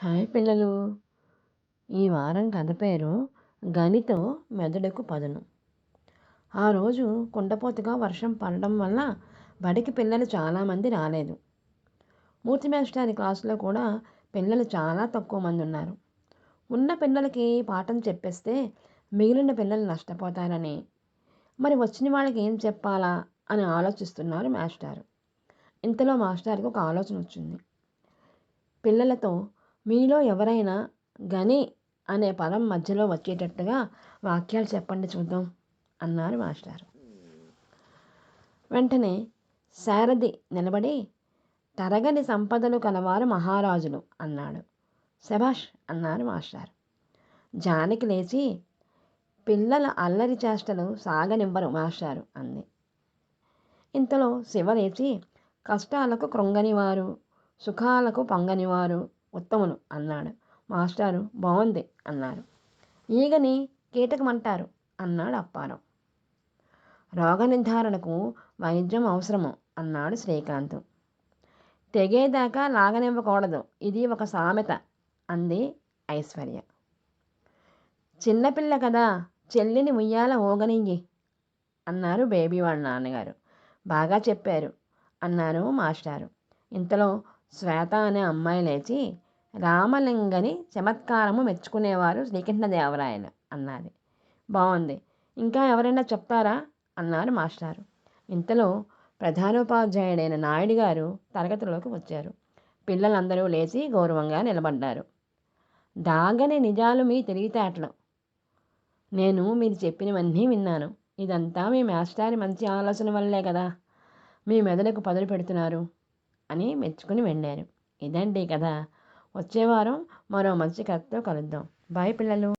Hi పిల్లలు. ఈ వారం కథ పేరు గనితో మెదడుకు పదును. ఆ రోజు కుండపోతగా వర్షం పడడం వల్ల బడికి పిల్లలు చాలామంది రాలేదు. మూర్తి మేస్టారి క్లాసులో కూడా పిల్లలు చాలా తక్కువ మంది ఉన్నారు. ఉన్న పిల్లలకి పాఠం చెప్పేస్తే మిగిలిన పిల్లలు నష్టపోతారని, మరి వచ్చిన వాళ్ళకి ఏం చెప్పాలా అని ఆలోచిస్తున్నారు మాస్టారు. ఇంతలో మాస్టార్కి ఒక ఆలోచన వచ్చింది. పిల్లలతో మీలో ఎవరైనా గని అనే పదం మధ్యలో వచ్చేటట్టుగా వాక్యాలు చెప్పండి చూద్దాం అన్నారు మాస్టారు. వెంటనే శారది నిలబడి తరగని సంపదలు కలవారు మహారాజులు అన్నాడు. శభాష్ అన్నారు మాస్టారు. జానకి లేచి పిల్లల అల్లరి చేష్టలు సాగనివ్వరు మాస్టారు అంది. ఇంతలో శివ లేచి కష్టాలకు కృంగనివారు, సుఖాలకు పొంగనివారు ఉత్తములు అన్నాడు. మాస్టారు బాగుంది అన్నారు. ఈగని కీటకమంటారు అన్నాడు అప్పారావు. రోగ నిర్ధారణకు వైద్యం అవసరము అన్నాడు శ్రీకాంత్. తెగేదాకా లాగనివ్వకూడదు, ఇది ఒక సామెత అంది ఐశ్వర్య. చిన్నపిల్ల కదా, చెల్లిని ఉయ్యాల ఊగనియ్యి అన్నారు బేబీ వాళ్ళ నాన్నగారు. బాగా చెప్పారు అన్నారు మాస్టారు. ఇంతలో శ్వేత అనే అమ్మాయి లేచి రామలింగని చమత్కారము మెచ్చుకునేవారు శ్రీకృష్ణదేవరాయలు అన్నది. బాగుంది, ఇంకా ఎవరైనా చెప్తారా అన్నారు మాస్టారు. ఇంతలో ప్రధానోపాధ్యాయుడైన నాయుడు గారు తరగతిలోకి వచ్చారు. పిల్లలందరూ లేచి గౌరవంగా నిలబడ్డారు. దాగని నిజాలు మీ తెలివితేటలు. నేను మీరు చెప్పినవన్నీ విన్నాను. ఇదంతా మీ మాస్టారి మంచి ఆలోచన వల్లే కదా మీ మెదడుకు పదులు పెడుతున్నారు అని మెచ్చుకుని వెళ్ళారు. ఇదండి కదా. వచ్చే వారం మరో మంచి కథతో కలుద్దాం. బాయ్ పిల్లలు.